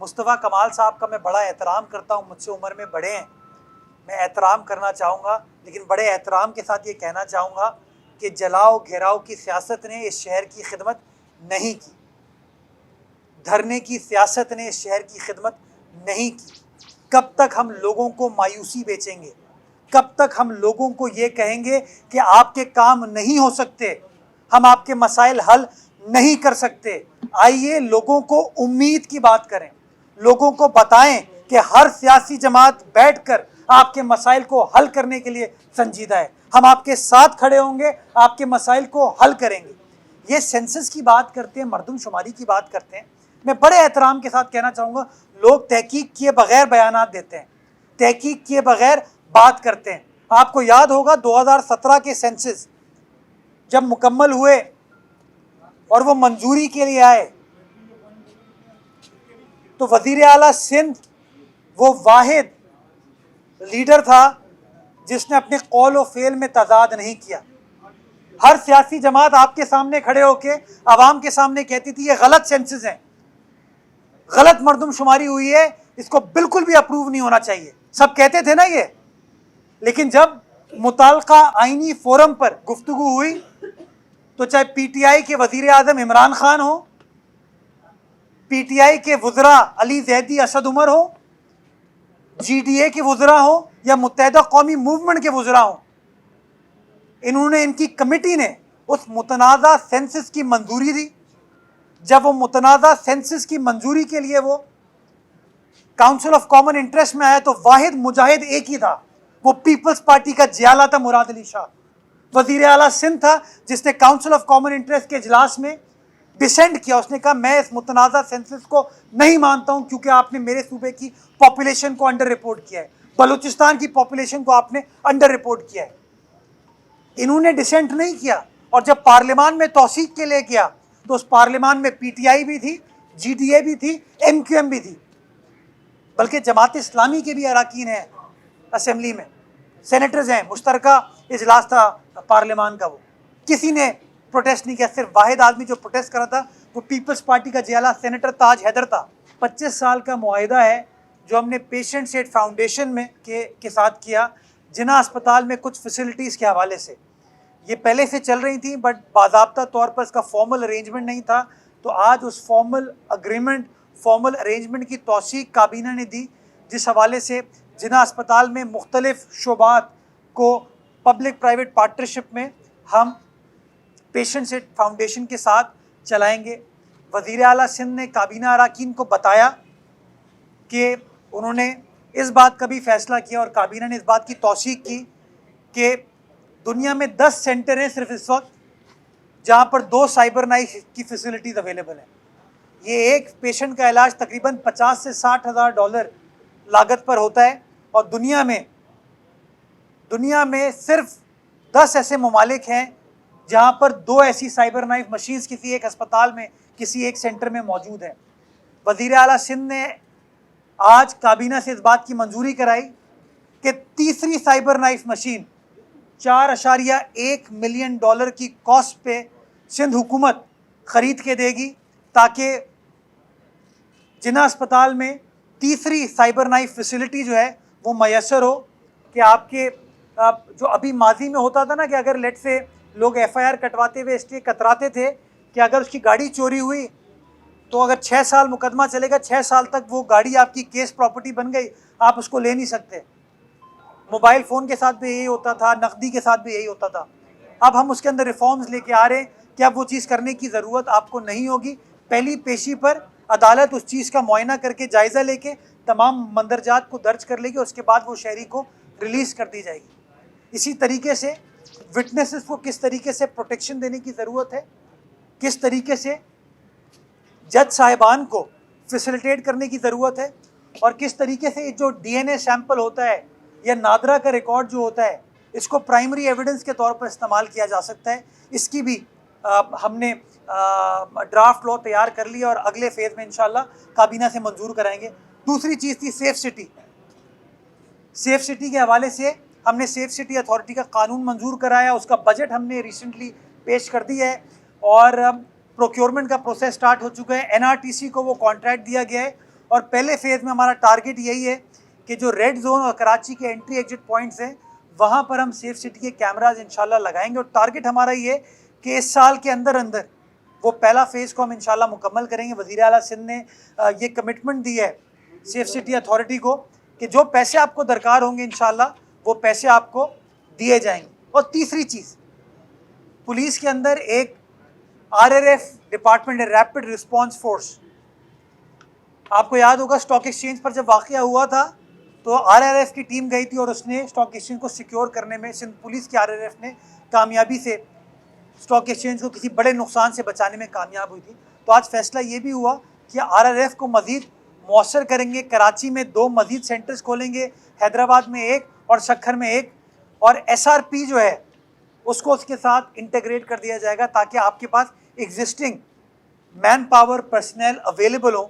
مصطفیٰ کمال صاحب کا میں بڑا احترام کرتا ہوں، مجھ سے عمر میں بڑے ہیں، میں احترام کرنا چاہوں گا، لیکن بڑے احترام کے ساتھ یہ کہنا چاہوں گا کہ جلاؤ گھیراؤ کی سیاست نے اس شہر کی خدمت نہیں کی، دھرنے کی سیاست نے اس شہر کی خدمت نہیں کی۔ کب تک ہم لوگوں کو مایوسی بیچیں گے؟ کب تک ہم لوگوں کو یہ کہیں گے کہ آپ کے کام نہیں ہو سکتے، ہم آپ کے مسائل حل نہیں کر سکتے؟ آئیے لوگوں کو امید کی بات کریں، لوگوں کو بتائیں کہ ہر سیاسی جماعت بیٹھ کر آپ کے مسائل کو حل کرنے کے لیے سنجیدہ ہے، ہم آپ کے ساتھ کھڑے ہوں گے، آپ کے مسائل کو حل کریں گے۔ یہ سینسس کی بات کرتے ہیں، مردم شماری کی بات کرتے ہیں، میں بڑے احترام کے ساتھ کہنا چاہوں گا لوگ تحقیق کیے بغیر بیانات دیتے ہیں، تحقیق کیے بغیر بات کرتے ہیں۔ آپ کو یاد ہوگا 2017 کے سینسس جب مکمل ہوئے اور وہ منظوری کے لیے آئے تو وزیر اعلیٰ سندھ وہ واحد لیڈر تھا جس نے اپنے قول و فعل میں تضاد نہیں کیا۔ ہر سیاسی جماعت آپ کے سامنے کھڑے ہو کے عوام کے سامنے کہتی تھی یہ غلط سینسز ہیں، غلط مردم شماری ہوئی ہے، اس کو بالکل بھی اپروو نہیں ہونا چاہیے، سب کہتے تھے نا یہ۔ لیکن جب متعلقہ آئینی فورم پر گفتگو ہوئی تو چاہے پی ٹی آئی کے وزیر اعظم عمران خان ہو، پی ٹی آئی کے وزراء علی زیدی، اسد عمر ہو، جی ڈی اے کے وزراء ہو یا متحدہ قومی موومنٹ کے وزراء ہوں، انہوں نے، ان کی کمیٹی نے اس متنازع سینسس کی منظوری دی۔ جب وہ متنازع سینسس کی منظوری کے لیے وہ کاؤنسل آف کامن انٹرسٹ میں آیا تو واحد مجاہد ایک ہی تھا، وہ پیپلز پارٹی کا جیالہ تھا، مراد علی شاہ وزیر اعلیٰ سندھ تھا، جس نے کاؤنسل آف کامن انٹرسٹ کے اجلاس میں ڈسینٹ کیا۔ اس نے کہا میں اس متنازع سینسس کو نہیں مانتا ہوں کیونکہ آپ نے میرے صوبے کی پاپولیشن کو انڈر رپورٹ کیا ہے، بلوچستان کی پاپولیشن کو آپ نے انڈر رپورٹ کیا ہے۔ انہوں نے ڈسینٹ نہیں کیا، اور جب پارلیمان میں توثیق کے لیے گیا تو اس پارلیمان میں پی ٹی آئی بھی تھی، جی ڈی اے بھی تھی، ایم کیو ایم بھی تھی، بلکہ جماعت اسلامی کے بھی اراکین ہیں اسمبلی میں، سینیٹرز ہیں، مشترکہ اجلاس تھا پارلیمان کا، وہ کسی نے پروٹیسٹ نہیں کیا، صرف واحد آدمی جو پروٹیسٹ کرا تھا وہ پیپلز پارٹی کا جیالہ سینیٹر تاج حیدر تھا۔ 25 سال کا معاہدہ ہے جو ہم نے پیشنٹس ایڈ فاؤنڈیشن میں کے ساتھ کیا، جناح اسپتال میں کچھ فیسلٹیز کے حوالے سے، یہ پہلے سے چل رہی تھیں بٹ باضابطہ طور پر اس کا فارمل ارینجمنٹ نہیں تھا، تو آج اس فارمل ارینجمنٹ کی توثیق کابینہ نے دی، جس حوالے سے جناح اسپتال میں مختلف شعبات کو پبلک پرائیویٹ پارٹنرشپ میں ہم پیشنٹس ایڈ فاؤنڈیشن کے ساتھ چلائیں گے۔ وزیر اعلیٰ سندھ نے کابینہ اراکین کو بتایا کہ انہوں نے اس بات کا بھی فیصلہ کیا اور کابینہ نے اس بات کی توثیق کی کہ دنیا میں 10 سینٹر ہیں صرف اس وقت جہاں پر 2 سائبر نائف کی فیسلٹیز اویلیبل ہیں۔ یہ ایک پیشنٹ کا علاج تقریباً 50 سے 60 ہزار ڈالر لاگت پر ہوتا ہے، اور دنیا میں صرف 10 ایسے ممالک ہیں جہاں پر 2 ایسی سائبر نائف مشینز کسی ایک ہسپتال میں، کسی ایک سینٹر میں موجود ہیں۔ وزیر اعلیٰ سندھ نے آج کابینہ سے اس بات کی منظوری کرائی کہ تیسری cyber knife machine 4.1 million dollar کی کاسٹ پہ سندھ حکومت خرید کے دے گی، تاکہ جناح اسپتال میں تیسری سائبر نائف فیسلٹی جو ہے وہ میسر ہو، کہ آپ کے جو ابھی ماضی میں ہوتا تھا نا کہ اگر لیٹ سے لوگ ایف آئی آر کٹواتے ہوئے اس لیے کتراتے تھے کہ اگر اس کی گاڑی چوری ہوئی تو اگر 6 سال مقدمہ چلے گا، 6 سال تک وہ گاڑی آپ کی کیس پراپرٹی بن گئی، آپ اس کو لے نہیں سکتے۔ موبائل فون کے ساتھ بھی یہی ہوتا تھا، نقدی کے ساتھ بھی یہی ہوتا تھا۔ اب ہم اس کے اندر ریفارمز لے کے آ رہے ہیں کہ اب وہ چیز کرنے کی ضرورت آپ کو نہیں ہوگی، پہلی پیشی پر عدالت اس چیز کا معائنہ کر کے جائزہ لے کے تمام مندرجات کو درج کر لے گی، اس کے بعد وہ شہری کو ریلیز کر دی جائے گی۔ اسی طریقے سے وٹنسز کو کس طریقے سے پروٹیکشن دینے کی ضرورت ہے، کس طریقے سے جج صاحبان کو فیسیلیٹیٹ کرنے کی ضرورت ہے، اور کس طریقے سے جو ڈی این اے سیمپل ہوتا ہے یا نادرا کا ریکارڈ جو ہوتا ہے اس کو پرائمری ایویڈنس کے طور پر استعمال کیا جا سکتا ہے، اس کی بھی ہم نے ڈرافٹ لا تیار کر لی اور اگلے فیز میں انشاءاللہ کابینہ سے منظور کرائیں گے۔ دوسری چیز تھی سیف سٹی۔ سیف سٹی کے حوالے سے ہم نے سیف سٹی اتھارٹی کا قانون منظور کرایا، اس کا بجٹ ہم نے ریسنٹلی پیش کر دیا ہے، اور پروکیورمنٹ کا پروسیس سٹارٹ ہو چکا ہے۔ این آر ٹی سی کو وہ کانٹریکٹ دیا گیا ہے، اور پہلے فیز میں ہمارا ٹارگٹ یہی ہے کہ جو ریڈ زون اور کراچی کے انٹری ایگزٹ پوائنٹس ہیں وہاں پر ہم سیف سٹی کے کیمراز انشاءاللہ لگائیں گے، اور ٹارگٹ ہمارا یہ ہے کہ اس سال کے اندر وہ پہلا فیز کو ہم انشاءاللہ مکمل کریں گے۔ وزیر اعلیٰ سندھ نے یہ کمٹمنٹ دی ہے سیف سٹی اتھارٹی کو کہ جو پیسے آپ کو درکار ہوں گے انشاءاللہ وہ پیسے آپ کو دیے جائیں گے۔ اور تیسری چیز، پولیس کے اندر ایک RRF ڈپارٹمنٹ ہے، ریپڈ رسپانس فورس۔ آپ کو یاد ہوگا اسٹاک ایکسچینج پر جب واقعہ ہوا تھا تو RRF کی ٹیم گئی تھی اور اس نے اسٹاک ایکسچینج کو سیکیور کرنے میں سندھ پولیس کی RRF نے کامیابی سے اسٹاک ایکسچینج کو کسی بڑے نقصان سے بچانے میں کامیاب ہوئی تھی۔ تو آج فیصلہ یہ بھی ہوا کہ RRF کو مزید مؤثر کریں گے، کراچی میں 2 مزید سینٹرز کھولیں گے، حیدرآباد میں 1 اور سکھر میں 1، اور SRP جو ہے اس کو اس کے ساتھ انٹیگریٹ کر دیا جائے گا تاکہ آپ کے پاس existing man power personal available ہوں